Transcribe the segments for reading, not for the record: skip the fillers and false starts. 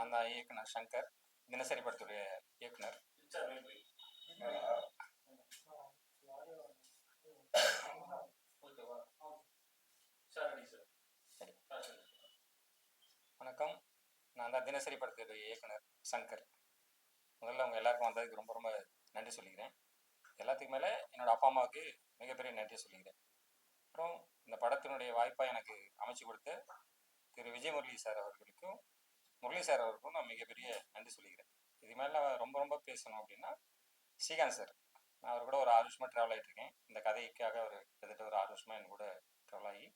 நான் தான் இயக்குனர் சங்கர், தினசரி படத்துடைய இயக்குனர். வணக்கம், நான் தான் தினசரி படத்துடைய இயக்குனர் சங்கர். முதல்ல அவங்க எல்லாருக்கும் வந்ததுக்கு ரொம்ப ரொம்ப நன்றி சொல்லிக்கிறேன். எல்லாத்துக்கு மேலே என்னோட அப்பா அம்மாவுக்கு மிகப்பெரிய நன்றி சொல்லிக்கிறேன். அப்புறம் இந்த படத்தினுடைய வாய்ப்பாக எனக்கு அமைச்சு கொடுத்த திரு விஜய் முரளி சார் அவர்களுக்கும் முரளி சார் அவருக்கும் நான் மிகப்பெரிய நன்றி சொல்லிக்கிறேன். இது மேலே நான் ரொம்ப ரொம்ப பேசணும் அப்படின்னா ஸ்ரீகாந்த் சார், நான் அவர் கூட ஒரு 6 வருஷமாக ட்ராவல் ஆகிட்டு இருக்கேன். இந்த கதைக்காக ஒரு கிட்டத்தட்ட ஒரு 6 வருஷமாக என் கூட ட்ராவல் ஆகி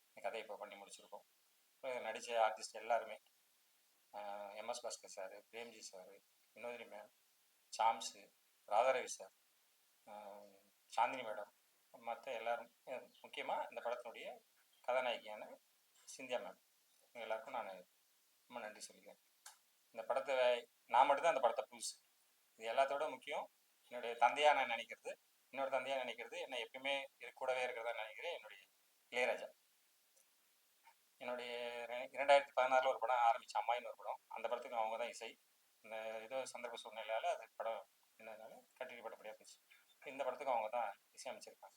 இந்த கதையை இப்போ பண்ணி முடிச்சிருக்கோம். நடித்த ஆர்டிஸ்ட் எல்லாருமே MS Bhaskar sir, Premji sir, Vinodhini ma'am, Chaams, Radha Ravi sir, Chandini madam, மற்ற எல்லாரும், முக்கியமாக இந்த படத்தினுடைய கதாநாயகியான சிந்தியா மேம், எல்லாருக்கும் நான் ரொம்ப நன்றி சொல்லிக்கிறேன். இந்த படத்தை நான் மட்டும்தான் அந்த படத்தை புதுசு. இது எல்லாத்தோட முக்கியம் என்னுடைய தந்தையாக நான் நினைக்கிறது, என்னோட தந்தையாக நினைக்கிறது, என்னை எப்பயுமே கூடவே இருக்கிறதா நினைக்கிறேன் என்னுடைய இளையராஜா. என்னுடைய 2016 ஒரு படம் ஆரம்பிச்சு அம்மாயின்னு ஒரு படம், அந்த படத்துக்கு அவங்க தான் இசை. இந்த ஏதோ சந்தர்ப்ப சூழ்நிலையால் அது படம் என்னதுனால கண்டினியூ பண்ணபடியாக போச்சு. இந்த படத்துக்கு அவங்க தான் இசையமைச்சிருக்காங்க.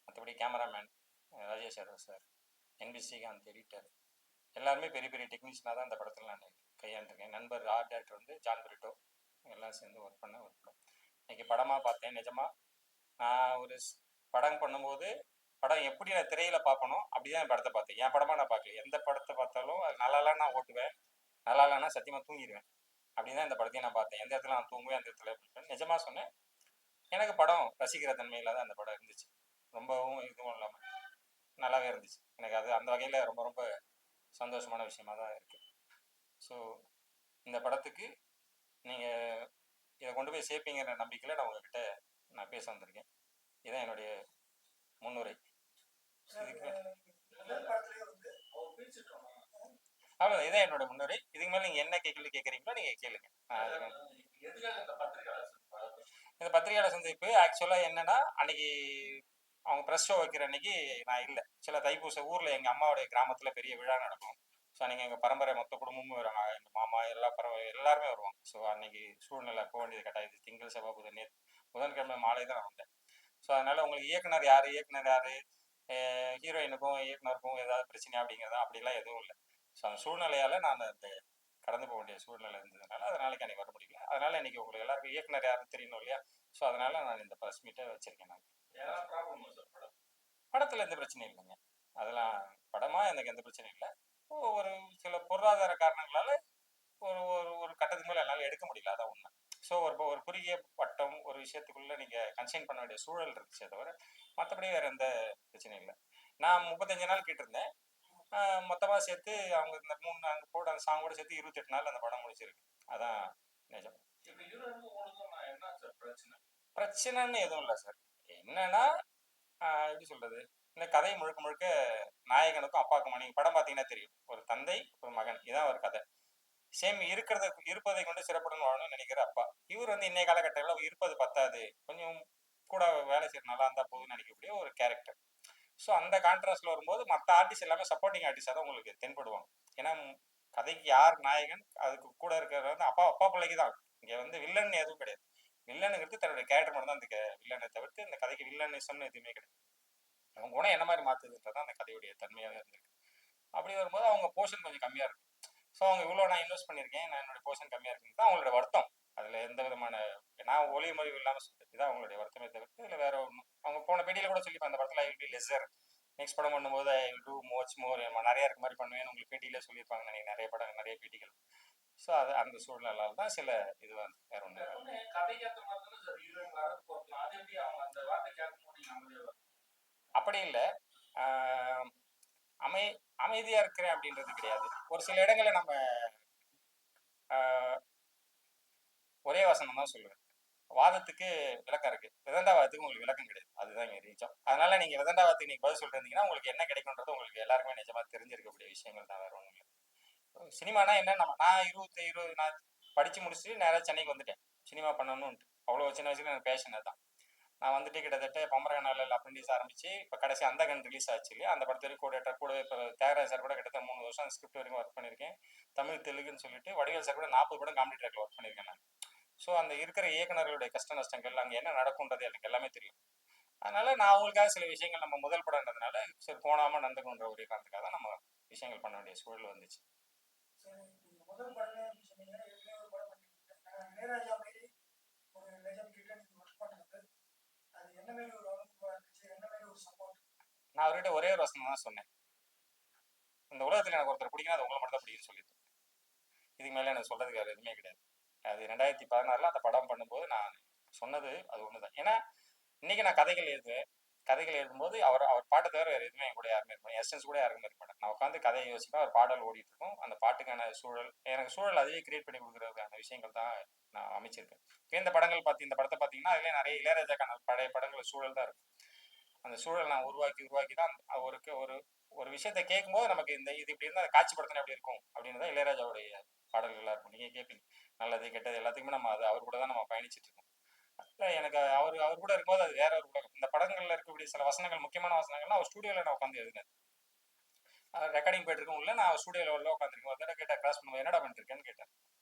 மற்றபடி cameraman Rajesh Yadav sir, NB Srikanth editor, எல்லாருமே பெரிய பெரிய டெக்னீஷியனாக தான் இந்த படத்தில் நான் கையாண்டிருக்கேன். நண்பர் ஆர்ட் டேரக்டர் வந்து ஜான் பிரிட்டோ, எல்லாம் சேர்ந்து ஒர்க் பண்ண ஒரு படம். இன்னைக்கு படமாக பார்த்தேன். நிஜமாக நான் ஒரு படம் பண்ணும்போது படம் எப்படி நான் திரையில் பார்க்கணும் அப்படிதான் என் படத்தை பார்த்தேன். என் படமாக நான் பார்க்கல. எந்த படத்தை பார்த்தாலும் அது நல்லா இல்லைன்னா நான் ஓட்டுவேன், நல்லா இல்லைன்னா சத்தியமாக தூங்கிடுவேன். அப்படி தான் இந்த படத்தையும் நான் பார்த்தேன். எந்த இடத்துல நான் தூங்குவேன், அந்த இடத்துல பிடிப்பேன். நிஜமாக சொன்னேன், எனக்கு படம் ரசிக்கிற தன்மையில் தான் அந்த படம் இருந்துச்சு. ரொம்பவும் இதுவும் இல்லாமல் நல்லாவே இருந்துச்சு. எனக்கு அது அந்த வகையில் ரொம்ப ரொம்ப சந்தோஷமான விஷயமா தான் இருக்குது. ஸோ இந்த படத்துக்கு நீங்கள் இதை கொண்டு போய் சேர்ப்பீங்கிற நம்பிக்கையில் நான் உங்ககிட்ட நான் பேச வந்திருக்கேன். இதுதான் என்னுடைய முன்னுரை. அவ்வளோதான், இதான் என்னோட முன்னுரை. இதுக்கு மேலே நீங்கள் என்ன கேள்வி கேட்குறீங்களோ நீங்கள் கேளுங்க. இந்த பத்திரிகையாளர் சந்திப்பு ஆக்சுவலாக என்னன்னா, அன்னைக்கு அவங்க ப்ரெஸ் ஷோ வைக்கிற அன்னைக்கு நான் இல்லை. சில தைப்பூச ஊரில் எங்கள் அம்மாவுடைய கிராமத்தில் பெரிய விழா நடக்கும். ஸோ அன்றைக்கி எங்கள் பரம்பரை மொத்த குடும்பமும் வருவாங்க, எங்கள் மாமா எல்லாருமே வருவாங்க. ஸோ அன்னைக்கு சூழ்நிலை போக வேண்டியது கட்டாயம். திங்கள் செவ்வாய் புதன் புதன்கிழமை மாலை தான் நான் வந்தேன். ஸோ அதனால் உங்களுக்கு இயக்குனர் யார் ஹீரோயினுக்கும் இயக்குனருக்கும் ஏதாவது பிரச்சனை அப்படிங்கிறதா அப்படிலாம் எதுவும் இல்லை. ஸோ அந்த சூழ்நிலையால் நான் அந்த கடந்து போக வேண்டிய சூழ்நிலை இருந்ததுனால அதனால எனக்கு வர முடியல. அதனால இன்னைக்கு உங்களுக்கு எல்லாருக்கும் இயக்குனர் யாருன்னு தெரியணும் இல்லையா? ஸோ அதனால நான் இந்த ப்ரெஸ் மீட்டை வச்சிருக்கேன். படத்தில் எந்த பிரச்சனையும் இல்லைங்க. அதெல்லாம் படமாக எனக்கு எந்த பிரச்சனையும் இல்லை. ஒரு சில பொருளாதார காரணங்களால ஒரு ஒரு ஒரு கட்டத்துக்கு மேலே என்னால் எடுக்க முடியல, அதான் உண்மை. ஸோ ஒரு குறுகிய வட்டம் ஒரு விஷயத்துக்குள்ளே நீங்கள் கன்சைன் பண்ண வேண்டிய சூழல் இருந்துச்சே தவிர மற்றபடி வேறு எந்த பிரச்சனையும் இல்லை. நான் 35 நாள் கேட்டிருந்தேன். மொத்தமாக சேர்த்து அவங்க இந்த 3 அங்கே போட அந்த சாங் கூட சேர்த்து 28 நாள் அந்த படம் முடிச்சிருக்கு. அதான் நிஜம். பிரச்சனைன்னு எதுவும் இல்லை சார். என்னன்னா எப்படி சொல்றது, இந்த கதை முழுக்க முழுக்க நாயகனுக்கும் அப்பாவுக்கும், நீங்கள் படம் பார்த்தீங்கன்னா தெரியும், ஒரு தந்தை ஒரு மகன், இதான் ஒரு கதை. சேம் இருப்பதை கொண்டு சிறப்புடன் வாழணும்னு நினைக்கிற அப்பா. இவர் வந்து இன்னைய காலகட்டத்தில் இருப்பது பத்தாது, கொஞ்சம் கூட வேலை செய்ய நல்லா இருந்தால் போதும்னு நினைக்கக்கூடிய ஒரு கேரக்டர். ஸோ அந்த கான்ட்ராஸ்ட்ல வரும்போது மற்ற ஆர்டிஸ்ட் எல்லாமே சப்போர்ட்டிங் ஆர்டிஸ்டாக தான் உங்களுக்கு தென்படுவாங்க. ஏன்னா கதைக்கு யார் நாயகன், அதுக்கு கூட இருக்கிறது வந்து அப்பா அப்பா பிள்ளைக்கு தான். இங்கே வந்து வில்லன் எதுவும் கிடையாது. வில்லனுங்கிறது தன்னுடைய கேரக்டர் மட்டும் தான் அந்த வில்லனை தவிர்த்து இந்த கதைக்கு வில்லனிசம்னு எதுவுமே கிடையாது. அவங்க குணம் என்ன மாதிரி மாற்றுதுன்றதான் அந்த கதையுடைய தன்மையாக இருந்திருக்கு. அப்படி வரும்போது அவங்க போர்ஷன் கொஞ்சம் கம்மியாக இருக்கும். ஸோ அவங்க இவ்வளோ நான் இன்வெஸ்ட் பண்ணியிருக்கேன், நான் என்னுடைய போர்ஷன் கம்மியாக இருக்குன்னு தான் அவங்களோட வருத்தம். அதில் எந்த விதமான நான் ஒளிவு மொழிவு இல்லாமல் சொல்லிட்டு தான் அவங்களுடைய வருத்தமே தவிர்த்து இல்லை வேற ஒன்றும். அவங்க போன பேட்டியில் கூட சொல்லிப்பேன், அந்த படத்தில் I will be lesser, next படம் பண்ணும்போது I will too much more, நிறையா இருக்க மாதிரி பண்ணுவேன் உங்களுக்கு பேட்டியிலே சொல்லியிருப்பாங்க நினைக்கிறேன், நிறைய படம் நிறைய பேட்டிகள். ஸோ அது அந்த சூழ்நிலையால் தான் சில இது வந்து வேற ஒன்று அப்படி இல்லை. அமைதியா இருக்கிறேன் அப்படின்றது கிடையாது. ஒரு சில இடங்களில் நம்ம ஒரே வசனம் தான் சொல்லுவேன். வாதத்துக்கு விளக்கம் இருக்கு, விதண்டாவாதத்துக்கு உங்களுக்கு விளக்கம் கிடையாது. அதுதான் இங்கே ரீச்சம். அதனால நீங்க விதண்டாவாதத்துக்கு நீங்க பதில் சொல்லிருந்தீங்கன்னா உங்களுக்கு என்ன கிடைக்கும்ன்றது உங்களுக்கு எல்லாருக்குமே நிஜமா தெரிஞ்சிருக்கக்கூடிய விஷயங்கள் தான், வேற ஒன்றும் இல்லை. சினிமானா என்ன, நான் நான் படிச்சு முடிச்சுட்டு நேராக சென்னைக்கு வந்துட்டேன் சினிமா பண்ணணும்ட்டு. அவ்வளோ சின்ன வயசுல எனக்கு பேஷன் தான். நான் வந்துட்டு கிட்டத்தட்ட பொம்பரகனால அப்ரெண்டிஸ் ஆரம்பிச்சு இப்போ கடைசி அந்த கன் ரிலீஸ் ஆச்சு இல்லையா, அந்த படத்து வரைக்கும் கூட இப்போ தியாகராஜ் சார் கூட கிட்டத்தட்ட 3 வருஷம் அந்த ஸ்கிரிப்ட் வரைக்கும் ஒர்க் பண்ணியிருக்கேன். தமிழ் தெலுங்குன்னு சொல்லிட்டு வடிவேல் சார் கூட 40 படம் காமெடி ட்ராக்ல ஒர்க் பண்ணியிருக்கேன் நான். ஸோ அந்த இருக்கிற இயக்குநர்களுடைய கஷ்ட நஷ்டங்கள் அங்கே என்ன நடக்கும்ன்றது எனக்கு எல்லாமே தெரியும். அதனால நான் அவங்களுக்காக சில விஷயங்கள் நம்ம முதல் படம்ன்றதுனால சரி போனாமல் நடந்துக்கணுன்ற ஒரு காரணத்துக்காக தான் நம்ம விஷயங்கள் பண்ண வேண்டிய சூழல் வந்துச்சு. முதல் படமே சொன்னீங்க, ஏற்கனவே ஒரு படம் பண்ணிருக்கேன் இளையராஜா மாரி ஒரு லெஜண்ட் கிட்ட நீங்க ஒர்க் பண்ணுறது, அது என்ன மாதிரி ஒரு அனுபவமா இருந்துச்சு, என்ன மாதிரி ஒரு சப்போர்ட்? நான் அவர்கிட்ட ஒரே ஒரு வசனம் தான் சொன்னேன், இந்த உலகத்தில் எனக்கு ஒருத்தர் பிடிக்கும், அது உங்களை மட்டும் தான் பிடிக்கும்னு சொல்லிட்டு. இதுக்கு மேலே எனக்கு சொல்றதுக்கு வேறு எதுவுமே கிடையாது. அது 2016 அந்த படம் பண்ணும்போது நான் சொன்னது அது ஒன்று தான். ஏன்னா இன்னைக்கு நான் கதைகள் எழுதுவேன், கதைகள் எழுதும்போது அவர் அவர் பாட்டை தவிர வேறு எதுவுமே என் கூட யாருமே இருப்பேன், எசன்ஸ் கூட யாருமே இருக்க மாட்டேன். நான் உட்காந்து கதையை யோசிப்பேன், ஒரு பாடல் ஓடிட்டு இருக்கும், அந்த பாட்டுக்கான சூழல் எனக்கு சூழல் அதுவே கிரியேட் பண்ணி கொடுக்குறதுக்கான விஷயங்கள் தான் நான் அமைச்சிருக்கேன். இந்த படங்கள் இந்த படத்தை பார்த்தீங்கன்னா அதுலேயே நிறைய இளையராஜாக்கான பழைய படங்கள் சூழல் தான் இருக்கும். அந்த சூழல் நான் உருவாக்கி தான் ஒரு ஒரு ஒரு விஷயத்தை கேட்கும்போது நமக்கு இந்த இது இப்படி இருந்தால் காட்சிப்படுத்தினா எப்படி இருக்கும் அப்படின்னு தான் இளையராஜாவுடைய பாடல்களாக இருக்கும். நீங்கள் கேட்பீங்க நல்லது கெட்டது எல்லாத்துக்குமே நம்ம அது அவர் கூட தான் நம்ம பயணிச்சுட்டு இருக்கோம். எனக்கு அவர் கூட இருக்கும்போது அது வேற ஒரு உலகம். இந்த படங்கள்ல இருக்கக்கூடிய சில வசனங்கள், முக்கியமான வசனங்கள்லாம் அவர் ஸ்டூடியோவில் நான் உட்காந்து எழுதினேன். ரெக்கார்டிங் போயிட்டு இருக்கும் உள்ள, நான் ஸ்டூடியோவில் உள்ள உட்காந்துருக்கேன். ஒரு தடவை கேட்டேன், கிராஸ் பண்ணுவோம், என்னடா பண்ணிட்டு இருக்கேன்னு கேட்டேன்.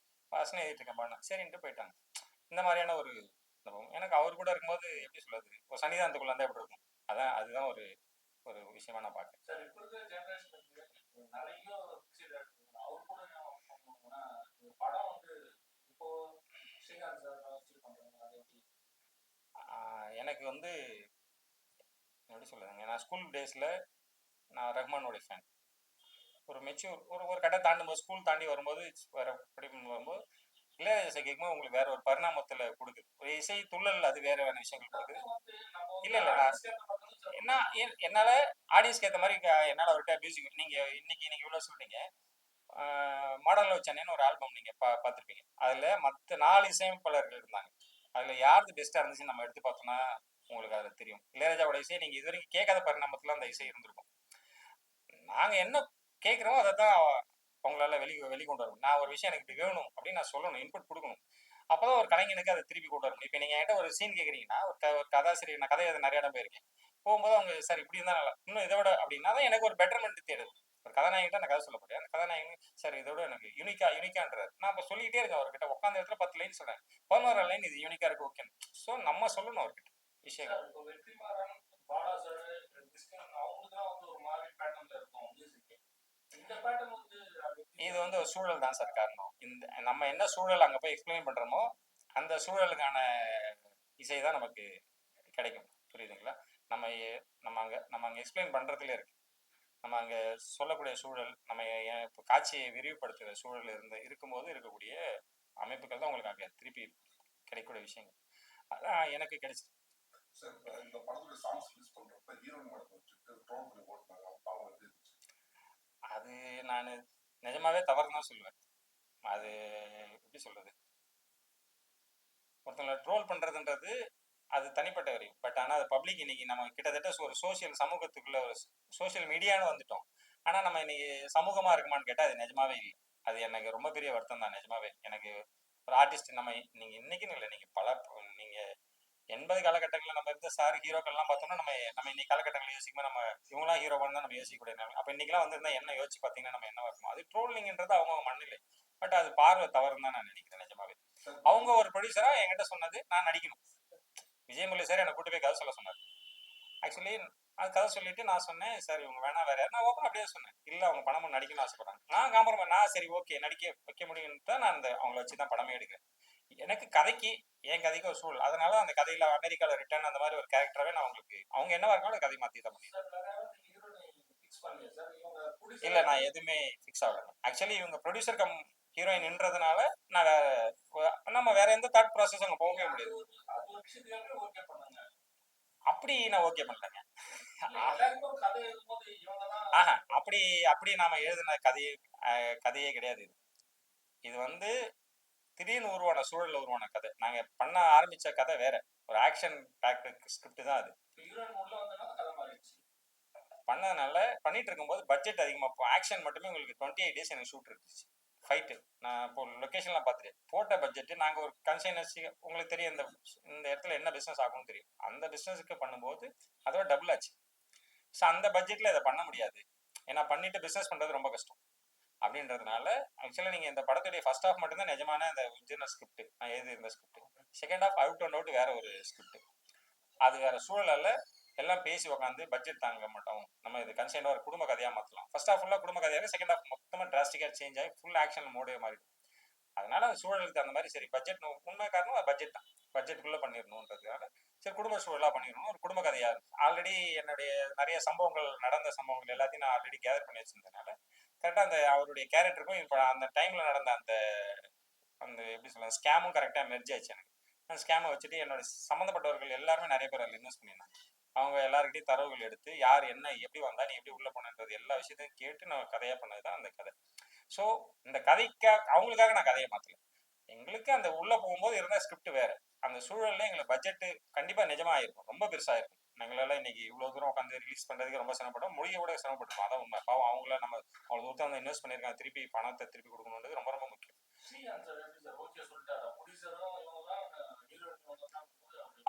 வசனம் எழுதிட்டு இருக்கேன் பாருங்க, சரின்ட்டு போயிட்டாங்க. இந்த மாதிரியான ஒரு எனக்கு அவர் கூட இருக்கும்போது எப்படி சொல்றது, ஒரு சன்னிதானத்துக்குள்ள இருந்தால் எப்படி இருக்கும், அதுதான் ஒரு ஒரு விஷயமா நான் பார்க்குறேன். சார் இப்போ இருக்கிற ஜென்ரேஷனுக்கு நிறைய அவர் கூட படம் வந்து இப்போ ஸ்ரீகாந்த் சார் வச்சு பண்றாங்க, அது எப்படி? எனக்கு வந்து எப்படி சொல்லுதுங்க, நான் ஸ்கூல் டேஸில் நான் ரஹ்மானோடைய ஃபேன். ஒரு மெச்சூர் ஒரு கடை தாண்டும் போது, ஸ்கூல் தாண்டி வரும்போது, வேற படிக்கும் வரும்போது இளையராஜா கேட்கும்போது உங்களுக்கு வேற ஒரு பரிணாமத்தில் கொடுக்குது. ஒரு இசை துள்ளல் அது வேற வேற விஷயங்கள் கொடுக்குது. இல்லை இல்லை என்ன என்னால் ஆடியன்ஸ்க்கு ஏற்ற மாதிரி என்னால் அவர்கிட்ட மியூசிக் நீங்கள் இன்னைக்கு இவ்வளோ சொல்றீங்க. மாடல் லவ் சென்னைன்னு ஒரு ஆல்பம் நீங்கள் பார்த்துருப்பீங்க. அதில் மற்ற 4 இசையமைப்பாளர்கள் இருந்தாங்க. அதில் யாருக்கு பெஸ்ட்டாக இருந்துச்சுன்னு நம்ம எடுத்து பார்த்தோம்னா உங்களுக்கு அதில் தெரியும். இளையராஜாவோட இசையை நீங்கள் இது வரைக்கும் கேட்காத பரிணாமத்தில் அந்த இசை இருந்திருக்கும். நாங்கள் என்ன கேட்குறோமோ அதை தான் அவங்களால வெளிக்கொண்டு வரணும். நான் ஒரு விஷயம் எனக்கு இப்படி வேணும் அப்படின்னு நான் சொல்லணும், இன்புட் கொடுக்கணும். அப்போதான் ஒரு கலைஞனுக்கு அதை திருப்பி கொண்டு வரணும். இப்போ நீங்கள் என்கிட்ட ஒரு சீன் கேட்குறீங்கன்னா, ஒரு கதாசிரியர், நான் கதை எழுத நிறைய இடம் போயிருக்கேன். போகும்போது அவங்க சார் இப்படி இருந்தால் நல்லா, இன்னும் இதை விட அப்படின்னா தான் எனக்கு ஒரு பெட்டர்மெண்ட் தேடுது. ஒரு கதாநாயகிட்ட நான் கதை சொல்ல போறேன், அந்த கதாநாயகன் சார் இதோட எனக்கு யூனிக்கான்றார். நான் இப்போ சொல்லிக்கிட்டே இருக்கேன் அவர்கிட்ட, உட்காந்த இடத்துல 10 லைன் சொல்றேன், 11 லைன் இது யூனிக்கா இருக்கு, ஓகே. ஸோ நம்ம சொல்லணும் அவர்கிட்ட விஷயங்கள். வெற்றிமாறன், பாலா சார், அவங்களுக்குலாம் வந்து ஒரு மாதிரி பேட்டர்ன்ல இருக்கும் மியூசிக். இந்த பேட்டர்ன் வந்து இது வந்து ஒரு சூழல் தான் சார் காரணம். இந்த நம்ம என்ன சூழல் அங்கே போய் எக்ஸ்பிளைன் பண்றோமோ அந்த சூழலுக்கான இசை தான் நமக்கு கிடைக்கும். புரியுதுங்களா? நம்ம அங்கே எக்ஸ்பிளைன் பண்றதுல இருக்கு. நம்ம அங்கே சொல்லக்கூடிய சூழல், நம்ம இப்போ காட்சியை விரிவுபடுத்துகிற சூழல் இருக்கும்போது இருக்கக்கூடிய அமைப்புகள் தான் உங்களுக்கு அங்கே திருப்பி கிடைக்கக்கூடிய விஷயங்கள். அதான் எனக்கு கிடைச்சிது. சார் இந்த படத்துல சாங்ஸ் யூஸ் பண்றப்ப ஹீரோயின் மேடம் வச்சுட்டு ட்ரோல் பண்ணி போட்டாங்க, அவங்க எப்படி இருந்துச்சு? அது நான் நிஜமாவே தவறு தான் சொல்லுவேன். அது எப்படி சொல்றது, ஒருத்தங்களை ட்ரோல் பண்றதுன்றது அது தனிப்பட்ட வரையும். பட் ஆனால் அது பப்ளிக் இன்னைக்கு நம்ம கிட்டத்தட்ட ஒரு சோசியல் சமூகத்துக்குள்ள ஒரு சோசியல் மீடியான்னு வந்துட்டோம். ஆனால் நம்ம இன்னைக்கு சமூகமாக இருக்குமான்னு கேட்டால் அது நிஜமாவே இல்லை. அது எனக்கு ரொம்ப பெரிய வருத்தம் தான் நிஜமாவே. எனக்கு ஒரு ஆர்டிஸ்ட் நம்ம நீங்கள் இன்னைக்குன்னு இல்லை, நீங்கள் 80 காலகட்டங்களில் நம்ம இருந்த சார் ஹீரோக்கள்லாம் பார்த்தோம்னா நம்ம நம்ம இன்னைக்கு காலகட்டங்களில் யோசிக்கும்போது நம்ம இவங்களாம் ஹீரோவான்னு தான் நம்ம யோசிக்கக்கூடிய நேரம். அப்போ இன்னைக்கெல்லாம் வந்திருந்தா என்ன யோசிச்சு பார்த்தீங்கன்னா நம்ம என்ன இருக்கும். அது ட்ரோலிங்ன்றது அவங்க மண்ணில்லை. பட் அது பார்வை தவறுன்னு தான் நான் நினைக்கிறேன் நிஜமாவே. அவங்க ஒரு ப்ரொடியூசரா என்கிட்ட சொன்னது நான் நடிக்கணும். விஜயமுரளி சார் என்னை கூட்டு போய் கதை சொல்ல சொன்னார். ஆக்சுவலி அது கதை சொல்லிட்டு நான் சொன்னேன், சார் இவங்க வேணா வேற நான் ஓப்பன் அப்படியே சொன்னேன், இல்லை அவங்க பணமும் நடிக்கணும்னு ஆசைப்படுறாங்க, நான் காம்பரமைஸ் நான் சரி ஓகே நடிக்க வைக்க முடியும்னு தான் நான் அவங்கள வச்சு தான் படமே எடுக்கிறேன். எனக்கு கதைக்கு என் கதைக்கு ஒரு சூழல், அதனால அந்த கதையில அமெரிக்காவில் ரிட்டர்ன் அந்த மாதிரி ஒரு கேரக்டராகவே நான் அவங்களுக்கு அவங்க என்னவா இருக்காலும் கதை மாற்றி தான் பண்ணிடுறேன். இல்லை நான் எதுவுமே ஃபிக்ஸ் ஆகலை. ஆக்சுவலி இவங்க ப்ரொடியூசர் கம் ஹீரோயின்ன்றதுனால நான் நம்ம வேற எந்த தாட் ப்ராசஸ் அங்கே போகவே முடியாது. அப்படி நான் ஓகே பண்ணலங்க. ஆஹா அப்படி நாம எழுதின கதையே கிடையாது. இது வந்து திடீர்னு உருவான சூழல்ல உருவான கதை. நாங்க பண்ண ஆரம்பிச்ச கதை வேற, ஒரு ஆக்ஷன் பேக்டு ஸ்கிரிப்ட் தான் அது. பண்ணதுனால பண்ணிட்டு இருக்கும்போது பட்ஜெட் அதிகமாக, ஆக்ஷன் மட்டுமே உங்களுக்கு 28 days எனக்கு ஷூட் இருந்துச்சு. ஃபைட்டு. நான் இப்போ லொக்கேஷன்லாம் பார்த்துட்டேன். போட்ட பட்ஜெட் நாங்க ஒரு கன்சைனர்ஸி உங்களுக்கு தெரியும் இந்த இந்த இடத்துல என்ன பிசினஸ் ஆகும்னு தெரியும். அந்த பிசினஸ்க்கு பண்ணும்போது அதோட டபுள் ஆச்சு. ஸோ அந்த பட்ஜெட்ல இதை பண்ண முடியாது. ஏன்னா பண்ணிட்டு பிசினஸ் பண்றது ரொம்ப கஷ்டம். அப்படின்றதுனால ஆக்சுவலாக நீங்கள் இந்த படத்துடைய ஃபர்ஸ்ட் ஹாஃப் மட்டும்தான் நிஜமான அந்த ஒரிஜினல் ஸ்கிரிப்ட் நான் எழுதி இருந்த script. Second half out and out வேற ஒரு ஸ்கிரிப்ட். அது வேற சூழலால எல்லாம் பேசி உட்காந்து பட்ஜெட் தாங்க மாட்டோம், நம்ம இது கன்சைனாக ஒரு குடும்ப கதையாக மாற்றலாம். ஃபர்ஸ்ட் ஹாஃப் ஃபுல்லாக குடும்ப கதையாக, செகண்ட் ஹாஃப் மொத்தமாக டிராஸ்டிக்காக சேஞ்ச் ஆகி ஃபுல் ஆக்ஷன் மோடே மாறிடும். அதனால அது சூழலுக்கு அந்த மாதிரி சரி பட்ஜெட் உண்மை காரணம் அது பட்ஜெட் தான், பட்ஜெட்டுக்குள்ளே பண்ணிடணுன்றதுனால சரி குடும்ப சூழலாக பண்ணிடணும். ஒரு குடும்ப கதையாக இருக்கும். ஆல்ரெடி என்னுடைய நிறைய சம்பவங்கள் நடந்த சம்பவங்கள் எல்லாத்தையும் நான் ஆல்ரெடி கேதர் பண்ணி வச்சிருந்ததுனால கரெக்டாக அந்த அவருடைய கேரக்டருக்கும் இப்போ அந்த டைமில் நடந்த அந்த அந்த எப்படி சொல்ல ஸ்கேமும் கரெக்டாக மெர்ஜ் ஆயிடுச்சு எனக்கு. அந்த ஸ்கேமை வச்சுட்டு என்னோட சம்மந்தப்பட்டவர்கள் எல்லாருமே நிறைய பேர் அதில் இன்வெஸ்ட் பண்ணியிருந்தாங்க. அவங்க எல்லாருக்கிட்டையும் தரவுகள் எடுத்து யார் என்ன எப்படி வந்தா நீ எப்படி உள்ள போனது எல்லா விஷயத்தையும் கேட்டு நான் கதையாக பண்ணது தான் அந்த கதை. ஸோ இந்த கதைக்காக அவங்களுக்காக நான் கதையை மாற்றல. எங்களுக்கு அந்த உள்ள போகும்போது இருந்த ஸ்கிரிப்ட் வேற. அந்த சூழல்ல எங்களுக்கு பட்ஜெட் கண்டிப்பா நிஜமா ஆயிருக்கும், ரொம்ப பெருசா இருக்கும். எங்களால இன்னைக்கு இவ்வளவு தூரம் உட்காந்து ரிலீஸ் பண்றதுக்கு ரொம்ப சிரமப்பட்டோம், முடிய கூட சிரமப்பட்டோம். அதான் உண்மை. பாவம் அவங்கள நம்ம அவ்வளவு தூரத்தை வந்து இன்வெஸ்ட் பண்ணியிருக்காங்க, திருப்பி பணத்தை திருப்பி கொடுக்கணுன்றது ரொம்ப ரொம்ப முக்கியம்.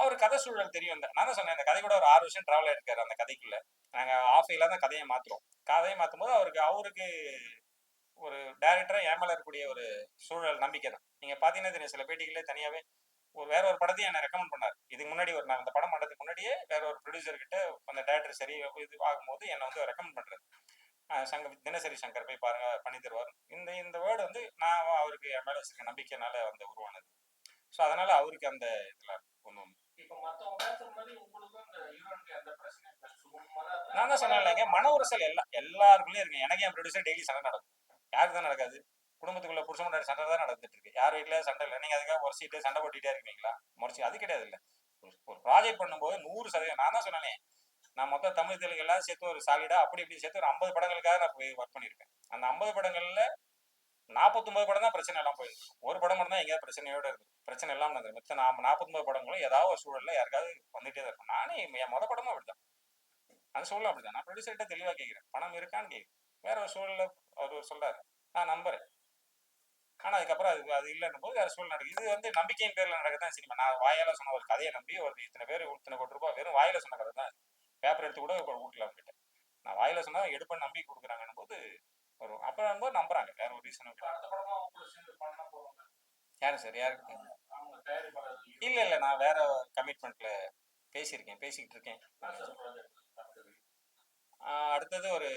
அவர் கதை சூழல் தெரியும். நான் தான் சொன்னேன், இந்த கதை கூட ஒரு 6 வருஷம் டிராவல் ஆயிருக்காரு அந்த கதைக்குள்ள. நாங்க ஆஃபைல தான் கதையை மாத்துறோம். கதையை மாற்றும் போது அவருக்கு ஒரு டைரக்டரா என் மேல இருக்கக்கூடிய ஒரு சூழல் நம்பிக்கை தான். நீங்க பாத்தீங்கன்னா தெரியும், சில பேட்டிகளே தனியாவே வேற ஒரு படத்தையும் என்ன ரெக்கமெண்ட் பண்ணார். இதுக்கு முன்னாடி நான் அந்த படம் பண்றதுக்கு முன்னாடியே வேற ஒரு ப்ரொடியூசர் கிட்ட அந்த டைரக்டர் சரி இது ஆகும்போது என்ன வந்து ரெக்கமெண்ட் பண்றாரு. சங்கர் தினசரி சங்கர் போய் பாருங்க பண்ணி தருவார். இந்த வேர்டு வந்து நான் அவருக்கு என் மேல வச்சிருக்க நம்பிக்கைனால வந்து உருவானது. ஸோ அதனால அவருக்கு அந்த இதுல ஒன்றும் நான் தான் சொன்னேன்லங்க, மன உரசல் எல்லாருக்குள்ளயும் இருக்கு. எனக்கு என் ப்ரொடியூசர் டெய்லி சண்டை நடக்கும். யாருக்கு தான் நடக்காது? குடும்பத்துக்குள்ள புருஷன் முன்னாடி சண்டை தான் நடந்துட்டு இருக்கு. யார் வீட்டுல சண்டை இல்லை, நீங்க அதுக்காக உரசிட்டு சண்டை போட்டுட்டே இருக்கீங்களா? முறைச்சி அது கிடையாது. இல்ல ஒரு ப்ராஜெக்ட் பண்ணும்போது 100% நான் தான் சொன்னேனே, நான் மொத்தம் தமிழ் தெலுங்கு எல்லாம் சேர்த்து ஒரு சாலிடா அப்படி இப்படி சேர்த்து ஒரு 50 படங்களுக்காக நான் போய் ஒர்க் பண்ணியிருக்கேன். அந்த 50 படங்கள்ல 49 படம் தான் பிரச்சனை எல்லாம் போயிருக்கு. ஒரு படம் மட்டும் தான் எங்கேயாவது பிரச்சனையோட இருக்கு, பிரச்சனை எல்லாம் நடந்தது. மித்த 49 படங்களும் ஏதாவது ஒரு சூழல்ல யாருக்காவது வந்துட்டே தான் இருக்கும். நானே என் மொத படமும் அப்படிதான், அந்த சூழல் அப்படிதான். நான் ப்ரொடியூசர்கிட்ட தெளிவா கேட்கிறேன், பணம் இருக்கான்னு கேட்குறேன். வேற ஒரு சூழல்ல அவர் சொல்றாரு, நான் நம்புறேன். ஆனா அதுக்கப்புறம் அது இல்லைன்னும் போது வேற சூழல் நடக்குது. இது வந்து நம்பிக்கையின் பேர்ல நடக்கதான் சினிமா. நான் வாயால சொன்ன ஒரு கதையை நம்பி ஒரு இத்தனை பேர் இத்தனை கோடி ரூபாய் வெறும் வாயில சொன்ன கதை தான். பேப்பர் எடுத்து கூட வீட்டுல அவங்ககிட்ட நான் வாயில சொன்னா எடுப்பேன் நம்பி கொடுக்குறாங்கன்னு போது வரும். அப்புறம் போது நம்புறாங்க. வேற ஒரு ரீசன் யாரு சார்? யாருக்கு? இல்ல நான் வேற கமிட்மெண்ட்ல பேசிக்கிட்டு இருக்கேன். அடுத்தது ஒரு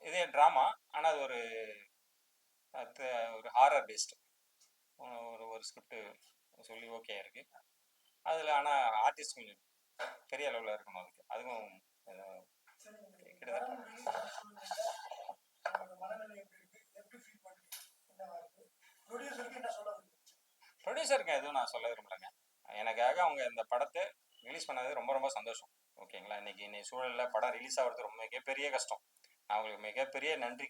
இதே டிராமா, ஆனா அது ஒரு ஹாரர் பேஸ்டு ஒரு ஸ்கிரிப்ட் சொல்லி ஓகே இருக்கு. அதுல ஆனா ஆர்டிஸ்ட் கொஞ்சம் பெரிய அளவுல இருக்கணும். அதுவும் ப்ரொடியூசருக்கு எதுவும் நான் சொல்ல விரும்பலைங்க. எனக்காக அவங்க இந்த படத்தை ரிலீஸ் பண்ணது ரொம்ப ரொம்ப சந்தோஷம். ஓகேங்களா? இன்னைக்கு சூழல்ல படம் ரிலீஸ் ஆகிறது ரொம்ப மிகப்பெரிய கஷ்டம். நான் அவங்களுக்கு மிகப்பெரிய நன்றி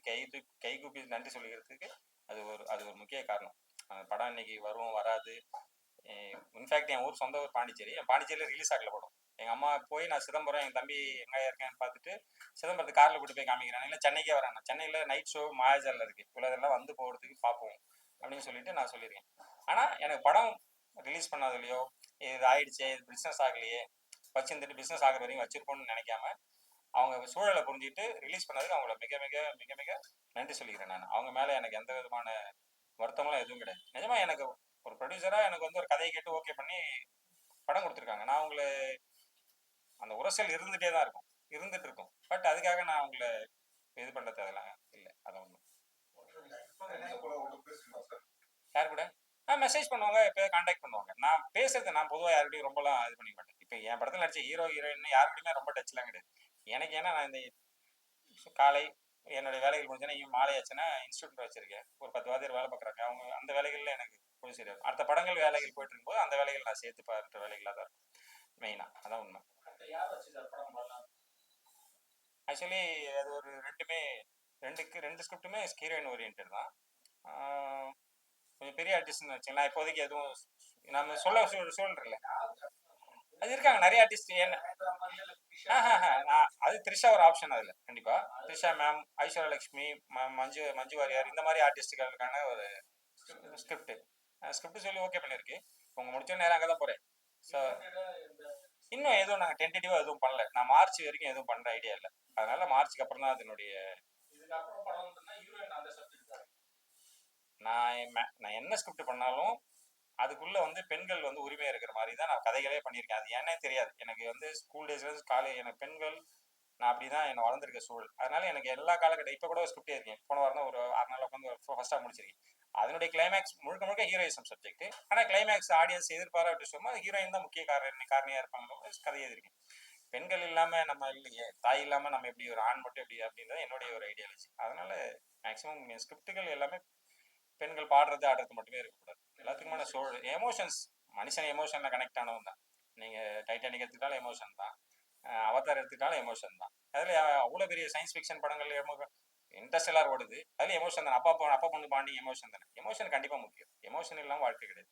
கைகூப்பி நன்றி சொல்லிக்கிறதுக்கு அது ஒரு முக்கிய காரணம். அந்த படம் இன்னைக்கு வரும் வராது. இன்ஃபேக்ட் என் சொந்த ஊர் பாண்டிச்சேரி. என் பாண்டிச்சேரியில் ரிலீஸ் ஆகல படம். எங்கள் அம்மா போய் நான் சிதம்பரம் என் தம்பி எங்கே இருக்கேன்னு பார்த்துட்டு சிதம்பரத்து காரில் கூட்டு போய் காமிக்கிறேன். இல்லை சென்னைக்கே வரேன், சென்னையில் நைட் ஷோ மாயாஜாலில் இருக்குது, இவ்வளோதெல்லாம் வந்து போகிறதுக்கு பார்ப்போம் அப்படின்னு சொல்லிட்டு நான் சொல்லியிருக்கேன். ஆனால் எனக்கு படம் ரிலீஸ் பண்ணாதுலையோ இது ஆயிடுச்சு, இது பிஸ்னஸ் ஆகலையே, வச்சுருந்துட்டு பிஸ்னஸ் ஆகிற வரையும் வச்சிருப்போம்னு நினைக்காம அவங்க சூழலை புரிஞ்சுட்டு ரிலீஸ் பண்ணதுக்கு அவங்கள மிக மிக மிக மிக நன்றி சொல்லிக்கிறேன். நான் அவங்க மேலே எனக்கு எந்த விதமான வருத்தமெல்லாம் எதுவும் கிடையாது. நிஜமா எனக்கு ஒரு ப்ரொடியூசராக எனக்கு வந்து ஒரு கதையை கேட்டு ஓகே பண்ணி படம் கொடுத்துருக்காங்க. நான் அவங்கள அந்த உரசல் இருந்துகிட்டே தான் இருந்துட்டு இருக்கும். பட் அதுக்காக நான் அவங்கள இது பண்ணுற தேவையில்லைங்க. இல்லை அதான் ஒன்று. யார் கூட மெசேஜ் பண்ணுவாங்க, எப்போ கான்டாக்ட் பண்ணுவாங்க. நான் பேசுறது நான் பொதுவாக யாருக்கிட்டையும் ரொம்பலாம் இது பண்ணிக்க மாட்டேன். இப்போ என் படத்தில் நடிச்ச ஹீரோ ஹீரோயின் யாருக்கிட்டையுமே ரொம்ப டச்லாம் கிடையாது எனக்கு. ஏன்னா நான் இந்த காலை என்னுடைய வேலைகள் முடிஞ்சேன்னா மாலை ஆச்சுன்னா இன்ஸ்டியூட் வச்சிருக்கேன், ஒரு 10 வாதியர் வேலை பார்க்குறாங்க. அவங்க அந்த வேலைகளில் எனக்கு கொஞ்சம் சரியாக அடுத்த படங்கள் வேலைகள் போயிட்டு இருக்கும்போது அந்த வேலைகள் நான் சேர்த்து பார்க்குற வேலைகளாக தான் இருக்கும் மெயினாக. அதான் உண்மை. ஆக்சுவலி அது ஒரு ரெண்டு ஸ்கிரிப்டுமே ஹீரோயின் ஓரியன்ட் தான். கொஞ்சம் பெரிய ஆர்டிஸ்ட்னு வச்சுங்களேன். இப்போதைக்கு எதுவும் நம்ம சொல்ல இல்லை. அது இருக்காங்க நிறைய ஆர்டிஸ்ட். என்ன நான் அது த்ரிஷா ஒரு ஆப்ஷன் அதில் கண்டிப்பாக த்ரிஷா மேம், ஐஸ்வர்யா லட்சுமி, மஞ்சு மஞ்சு வாரியர் இந்த மாதிரி ஆர்டிஸ்டுகளுக்கான ஒரு ஸ்கிரிப்ட் சொல்லி ஓகே பண்ணியிருக்கு. உங்கள் முடிச்ச நேரம் அங்கே தான் போகிறேன். ஸோ இன்னும் எதுவும் நாங்கள் டென்டேட்டிவாக எதுவும் பண்ணல. நான் மார்ச் வரைக்கும் எதுவும் பண்ணுற ஐடியா இல்லை. அதனால மார்ச்சுக்கு அப்புறம் தான் அதனுடைய நான் என்ன ஸ்கிரிப்ட் பண்ணாலும் அதுக்குள்ள வந்து பெண்கள் வந்து உரிமை இருக்கிற மாதிரி தான் நான் கதைகளே பண்ணியிருக்கேன். அது ஏன்னே தெரியாது. எனக்கு வந்து ஸ்கூல் டேஸ்லேருந்து காலேஜ் எனக்கு பெண்கள் நான் அப்படிதான் என்ன வளர்ந்துருக்க சூழல். அதனால எனக்கு எல்லா காலகட்டம் இப்போ கூட ஸ்கிரிப்டே இருக்கேன். போன வாரம் தான் ஒரு 6 நாள் உட்காந்து ஃபர்ஸ்ட்டாக முடிச்சிருக்கேன். அதனுடைய கிளைமேக்ஸ் முழுக்க முழுக்க ஹீரோயிசம் சப்ஜெக்ட். ஆனால் கிளைமேக்ஸ் ஆடியன்ஸ் எதிர்பாராட்டு சொன்னா ஹீரோயின் தான் முக்கிய காரணியாக இருப்பாங்க கதையை எழுதியிருக்கேன். பெண்கள் இல்லாமல் நம்ம இல்லையே, தாய் இல்லாமல் நம்ம எப்படி ஒரு ஆண் மட்டும் எப்படி அப்படின்றது என்னுடைய ஒரு ஐடியாலஜி. அதனால மேக்ஸிமம் ஸ்கிரிப்டுகள் எல்லாமே பெண்கள் பாடுறது ஆடுறது மட்டுமே இருக்கக்கூடாது. எல்லாத்துக்குமான எமோஷன்ஸ் மனுஷன் எமோஷனில் கனெக்ட் ஆனவன் தான். நீங்கள் டைட்டானிக் எடுத்துக்கிட்டாலும் எமோஷன் தான், அவதார் எடுத்துக்கிட்டாலும் எமோஷன் தான். அதில் அவ்வளோ பெரிய சயின்ஸ் ஃபிக்ஷன் படங்கள் இன்ட்ரெஸ்டெல்லாம் ஓடுது. அதுல எமோஷன் தானே. அப்பா பொண்ணு பாண்டிங் எமோஷன் தானே. எமோஷன் கண்டிப்பாக முக்கியம். எமோஷன் இல்லாமல் வாழ்க்கை கிடையாது.